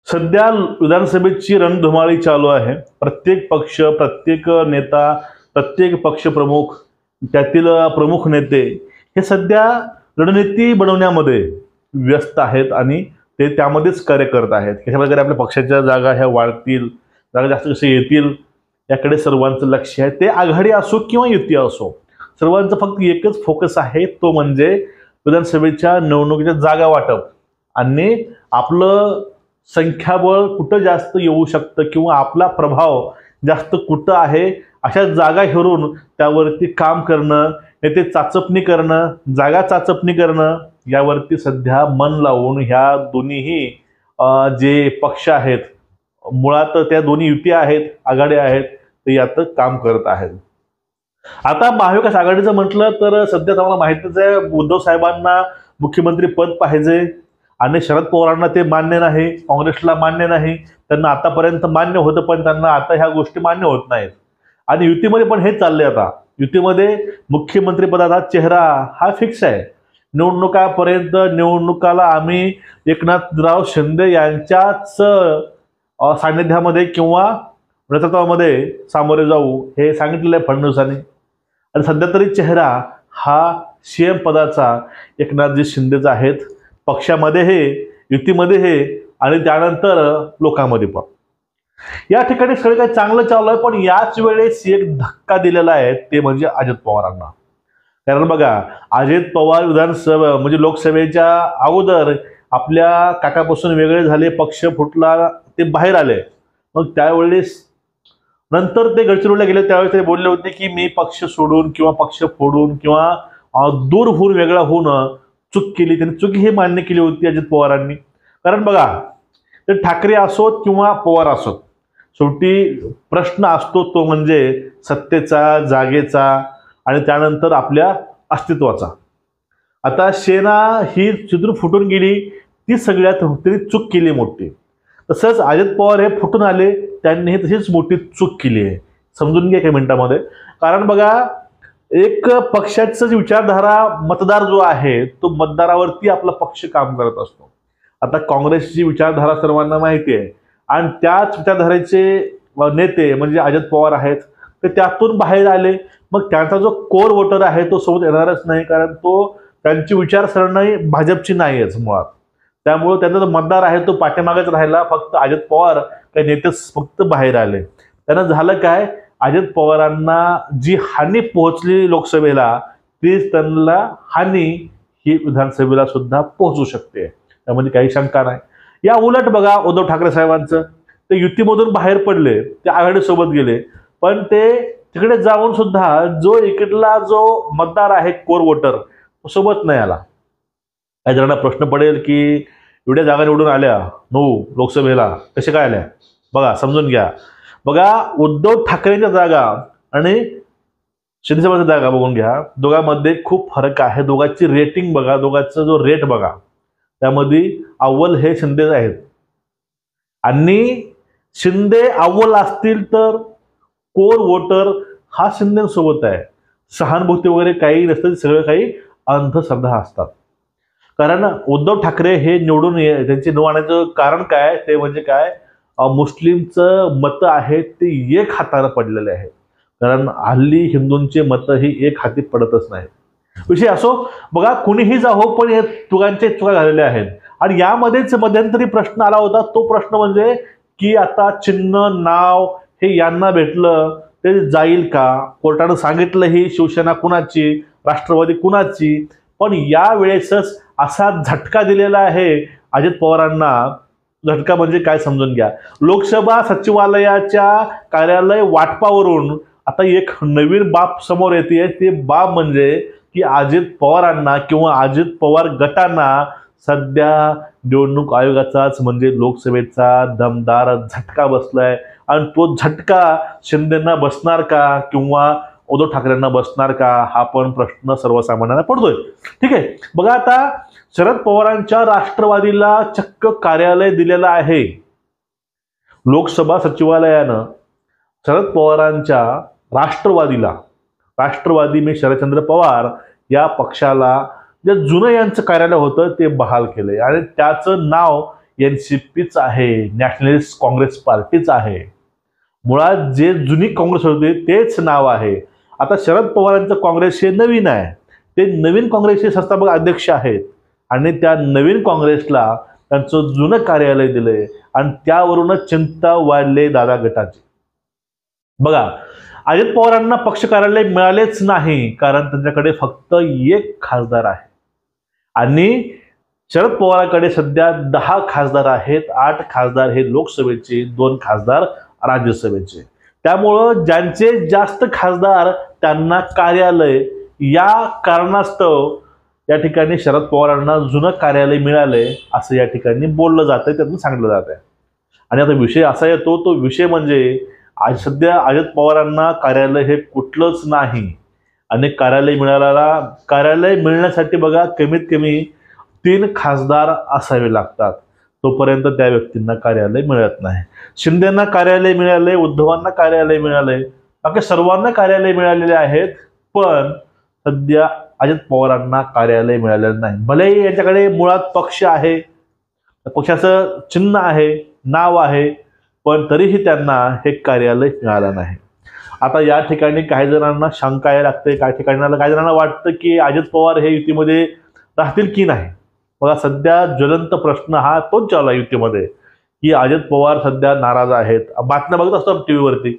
सध्या विधानसभेची रणधुमाळी चालू आहे। प्रत्येक पक्ष, प्रत्येक नेता, प्रत्येक पक्ष प्रमुख, त्यातील प्रमुख नेते हे सध्या रणनीती बनवण्यामध्ये व्यस्त आहेत आणि ते त्यामध्येच कार्य करत आहेत। कशा प्रकारे आपल्या पक्षाच्या जागा ह्या वाढतील, जागा जास्त कसे येतील याकडे सर्वांचं लक्ष आहे। ते आघाडी असो किंवा युती असो, सर्वांचं फक्त एकच फोकस आहे, तो म्हणजे विधानसभेच्या निवडणुकीच्या जागा वाटप आणि आपलं संख्याबळ कुठं जास्त येऊ शकतं किंवा आपला प्रभाव जास्त कुठं आहे अशा जागा हेरून त्यावरती काम करणं, ते चाचपणी करणं, जागा चाचपणी करणं यावरती सध्या मन लावून ह्या दोन्हीही जे पक्ष आहेत, मुळात त्या दोन्ही युती आहेत, आघाड्या आहेत, ते यात काम करत आहेत। आता महाविकास आघाडीचं म्हटलं तर सध्या तुम्हाला माहितीच आहे, उद्धव साहेबांना मुख्यमंत्री पद पाहिजे आणि शरद पवारांना ते मान्य नाही, काँग्रेसला मान्य नाही। त्यांना आतापर्यंत मान्य होतं पण त्यांना आता ह्या गोष्टी मान्य होत नाहीत आणि युतीमध्ये पण हेच चाललंय। आता युतीमध्ये मुख्यमंत्री पदाचा चेहरा हा फिक्स आहे। निवडणुकापर्यंत निवडणुकाला आम्ही एकनाथराव शिंदे यांच्याच सानिध्यामध्ये किंवा नेतृत्वामध्ये सामोरे जाऊ हे सांगितलेलं आहे फडणवीसांनी आणि सध्या तरी चेहरा हा सीएम पदाचा एकनाथजी शिंदेचा आहेत, पक्षामध्ये हे, युतीमध्ये हे आणि त्यानंतर लोकांमध्ये पण। या ठिकाणी सगळं काही चांगलं चालू आहे, पण याच वेळेस एक धक्का दिलेला आहे, ते म्हणजे अजित पवारांना। कारण बघा, अजित पवार विधानसभा म्हणजे लोकसभेच्या अगोदर आपल्या काकापासून वेगळे झाले, पक्ष फुटला, ते बाहेर आले। मग त्यावेळेस नंतर ते गडचिरोलीला गेले, त्यावेळेस ते बोलले होते की मी पक्ष सोडून किंवा पक्ष फोडून किंवा दूर होऊन वेगळा होऊन चूक केली। त्यांनी चूक ही मान्य केली होती अजित पवारांनी। कारण बघा, ते ठाकरे असोत किंवा पवार असोत, शेवटी प्रश्न असतो तो म्हणजे सत्तेचा, जागेचा आणि त्यानंतर आपल्या अस्तित्वाचा। आता सेना ही चित्र फुटून गेली, ती सगळ्यात त्यांनी चूक केली मोठी। तसंच अजित पवार हे फुटून आले, त्यांनी तशीच मोठी चूक केली आहे। समजून घ्या एका मिनिटामध्ये। कारण बघा, एक पक्षाचं विचारधारा मतदार जो आहे तो मतदारावरती आपला पक्ष काम करत असतो। आता काँग्रेसची विचारधारा सर्वांना माहिती आहे आणि त्याच विचारधारेचे नेते म्हणजे अजित पवार आहेत, ते त्यातून बाहेर आले। मग त्यांचा जो कोर वोटर आहे तो सोबत येणारच नाही, कारण तो त्यांची विचारसरणी भाजपची नाहीच मुळात। त्यामुळे त्यांचा जो मतदार आहे तो पाठीमागेच राहिला, फक्त अजित पवार काही नेतेच फक्त बाहेर आले। त्यांना झालं काय, अजित पवारांना जी हानी पोहोचली लोकसभेला, तीच त्यांना हानी ही विधानसभेला सुद्धा पोहोचू शकते, त्यामध्ये काही शंका नाही। या उलट बघा, उद्धव ठाकरे साहेबांचं, ते युतीमधून बाहेर पडले, ते आघाडीसोबत गेले, पण ते तिकडे जाऊन सुद्धा जो इकडला जो मतदार आहे कोर वोटर तो सोबत नाही आला। काही जणांना प्रश्न पडेल की एवढ्या जागा निवडून आल्या 9 लोकसभेला कसे काय आल्या? बघा, समजून घ्या। बघा, उद्धव ठाकरेंच्या जागा आणि शिंदे साहेबांच्या जागा बघून घ्या, दोघांमध्ये खूप फरक आहे। दोघांची रेटिंग बघा, दोघांचा जो रेट बघा, त्यामध्ये अव्वल हे शिंदे आहेत आणि शिंदे अव्वल असतील तर कोर वोटर हा शिंदेसोबत आहे। सहानुभूती वगैरे काही नसतं, सगळं काही अंधश्रद्धा असतात। कारण उद्धव ठाकरे हे निवडून त्यांचे निवडण्याचं कारण काय, ते म्हणजे काय, मुस्लिमचं मत आहे ते एक हाताने पडलेले आहे। कारण हल्ली हिंदूंचे मत ही एक हाती पडतच नाही। विषय असो, बघा, कुणीही जावो पण हे चुकांचे चुका झालेल्या आहेत आणि यामध्येच मध्यंतरी प्रश्न आला होता। तो प्रश्न म्हणजे की आता चिन्ह, नाव हे यांना भेटलं ते जाईल का? कोर्टानं सांगितलं ही शिवसेना कुणाची, राष्ट्रवादी कुणाची, पण या वेळेसच असा झटका दिलेला आहे अजित पवारांना। झटका म्हणजे काय समजून घ्या, लोकसभा सचिवालयाच्या कार्यालय वाटपावरून आता एक नवीन बाब समोर येते। ते बाब म्हणजे की अजित पवारांना किंवा अजित पवार गटांना सध्या निवडणूक आयोगाचाच म्हणजे लोकसभेचा दमदार झटका बसलाय आणि तो झटका शिंदेंना बसणार का किंवा उद्धव ठाकरेंना बसणार का, हा पण प्रश्न सर्वसामान्यांना पडतोय। ठीक आहे, बघा, आता शरद पवारांच्या राष्ट्रवादीला चक्क कार्यालय दिलेलं आहे। लोकसभा सचिवालयानं शरद पवारांच्या राष्ट्रवादीला, राष्ट्रवादी मी शरदचंद्र पवार या पक्षाला जे जुनं यांचं कार्यालय होतं ते बहाल केलंय आणि त्याचं नाव NCPच आहे, नॅशनलिस्ट काँग्रेस पार्टीच आहे. मुळात जे जुनी काँग्रेस होते तेच नाव आहे. आता शरद पवारांचं काँग्रेस हे नवीन आहे, ते नवीन काँग्रेसचे संस्थापक अध्यक्ष आहेत आणि त्या नवीन काँग्रेसला त्यांचं जुनं कार्यालय दिलंय आणि त्यावरूनच चिंता वाढले दादा गटाची. बघा, अजित पवारांना पक्ष कार्यालय मिळालेच नाही कारण त्यांच्याकडे फक्त एक खासदार आहे आणि शरद पवारांकडे सध्या 10 खासदार आहेत. 8 खासदार हे लोकसभेचे, 2 खासदार राज्यसभेचे. त्यामुळं ज्यांचे जास्त खासदार त्यांना कार्यालय, या कारणास्तव या ठिकाणी शरद पवारांना जुनं कार्यालय मिळालंय असं या ठिकाणी बोललं जातंय, त्यातून सांगितलं जात आहे. आणि आता विषय असा येतो, तो विषय म्हणजे आज सध्या अजित पवारांना कार्यालय हे कुठलंच नाही आणि कार्यालय मिळण्यासाठी बघा कमीत कमी 3 खासदार असावे लागतात. तोपर्यंत त्या व्यक्तींना कार्यालय मिळत नाही. शिंदेंना कार्यालय मिळाले, उद्धवांना कार्यालय मिळाले, बाकी सर्वांना कार्यालय मिळालेले आहेत, पण सध्या अजित पवारांना कार्यालय मिळालेलं नाही. भलेही यांच्याकडे मुळात पक्ष आहे, पक्षाचं चिन्ह आहे, नाव आहे, पण तरीही त्यांना हे कार्यालय मिळालं नाही. आता या ठिकाणी काही जणांना शंका यायला लागते, काही जणांना वाटतं की अजित पवार हे युतीमध्ये राहतील की नाही. बघा, सध्या ज्वलंत प्रश्न हा तोच चालू आहे युतीमध्ये की अजित पवार सध्या नाराज आहेत. बातम्या बघत असतो टीव्हीवरती,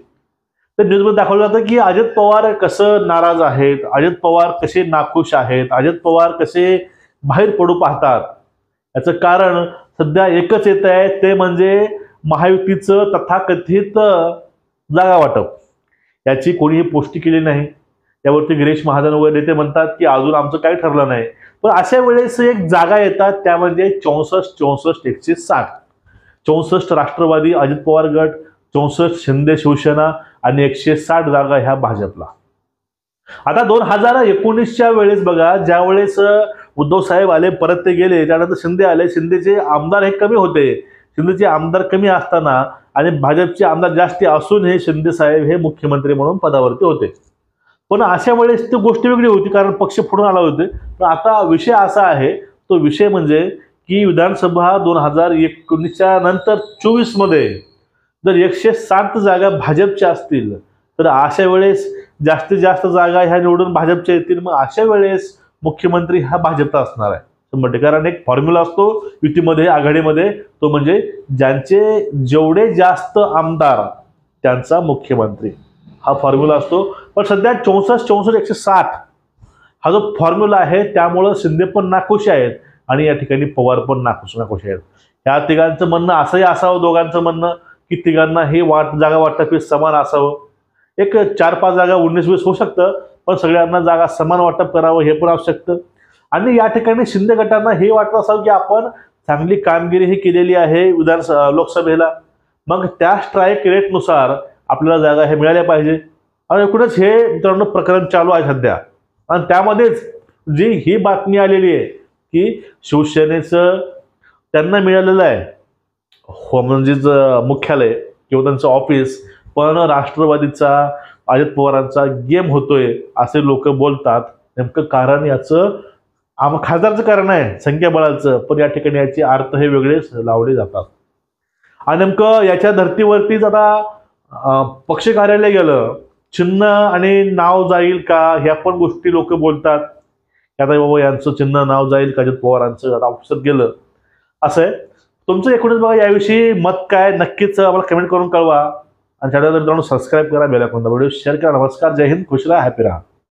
तर न्यूजमध्ये दाखवलं जातं की अजित पवार कसं नाराज आहेत, अजित पवार कसे नाखुश आहेत, अजित पवार कसे बाहेर पडू पाहतात. याचं कारण सध्या एकच येत आहे, ते म्हणजे महायुतीचं तथाकथित जागा वाटप. याची कोणीही पुष्टी केली नाही. त्यावरती गिरीश महाजन वगैरे नेते म्हणतात की अजून आमचं काही ठरलं नाही. पण अशा वेळेस एक जागा येतात, त्या म्हणजे 64-64-160. 64 राष्ट्रवादी अजित पवार गट, 64 शिंदे शिवसेना आणि 160 जागा ह्या भाजपला. आता 2019च्या वेळेस बघा, ज्या वेळेस उद्धव साहेब आले, परत ते गेले, त्यानंतर शिंदे आले. शिंदेचे आमदार हे कमी होते. शिंदेचे आमदार कमी असताना आणि भाजपचे आमदार जास्ती असून हे शिंदे साहेब हे मुख्यमंत्री म्हणून पदावरती होते. पण अशा वेळेस ती गोष्ट वेगळी होती कारण पक्ष फोडून आला होते. पण आता विषय असा आहे, तो विषय म्हणजे की विधानसभा 2019च्या नंतर 24 मध्ये जर 160 जागा भाजपच्या असतील तर अशा वेळेस जास्तीत जास्त जागा ह्या निवडून भाजपच्या येतील. मग अशा वेळेस मुख्यमंत्री हा भाजपचा असणार आहे 100%. कारण एक फॉर्म्युला असतो युतीमध्ये, आघाडीमध्ये, तो म्हणजे ज्यांचे जेवढे जास्त आमदार त्यांचा मुख्यमंत्री, हा फॉर्म्युला असतो. पण सध्या 64-64-160 हा जो फॉर्म्युला आहे, त्यामुळं शिंदे पण नाखुश आहेत आणि या ठिकाणी पवार पण नाखुश आहेत. या तिघांचं म्हणणं असंही असावं, दोघांचं म्हणणं की तिघांना हे जागा वाटप हे समान असावं. एक 4-5 जागा 19-20 होऊ शकतं, पण सगळ्यांना जागा समान वाटप करावं हे पण असू शकतं. आणि या ठिकाणी शिंदे गटांना हे वाटत असावं की आपण चांगली कामगिरी ही केलेली आहे लोकसभेला, मग त्या स्ट्राईक रेटनुसार आपल्याला जागा हे मिळाल्या पाहिजे. आणि एकूणच हे मित्रांनो प्रकरण चालू आहे सध्या. आणि त्यामध्येच जी ही बातमी आलेली आहे की शिवसेनेचं त्यांना मिळालेलं आहे म्हणजेच मुख्यालय किंवा त्यांचं ऑफिस, पण राष्ट्रवादीचा अजित पवारांचा गेम होतोय असे लोक बोलतात. नेमकं कारण याचं खासदारचं कारण आहे, संख्याबळाचं, पण या ठिकाणी याचे अर्थ हे वेगळेच लावले जातात. आणि नेमकं याच्या धर्तीवरतीच आता पक्ष कार्यालय गेलं, चिन्ह आणि नाव जाईल का ह्या पण गोष्टी लोक बोलतात. आता बाबा यांचं चिन्ह नाव जाईल का, अजित पवारांचं आता ऑफिसात गेलं असं आहे. तुमचं एकूणच बघा याविषयी मत काय, नक्कीच आम्हाला कमेंट करून कळवा. आणि चॅनलला मित्रांनो सबस्क्राईब करा, बेल आयकॉन दाबा, व्हिडिओ शेअर करा. नमस्कार, जय हिंद, खुश राहा, हॅपी राहा.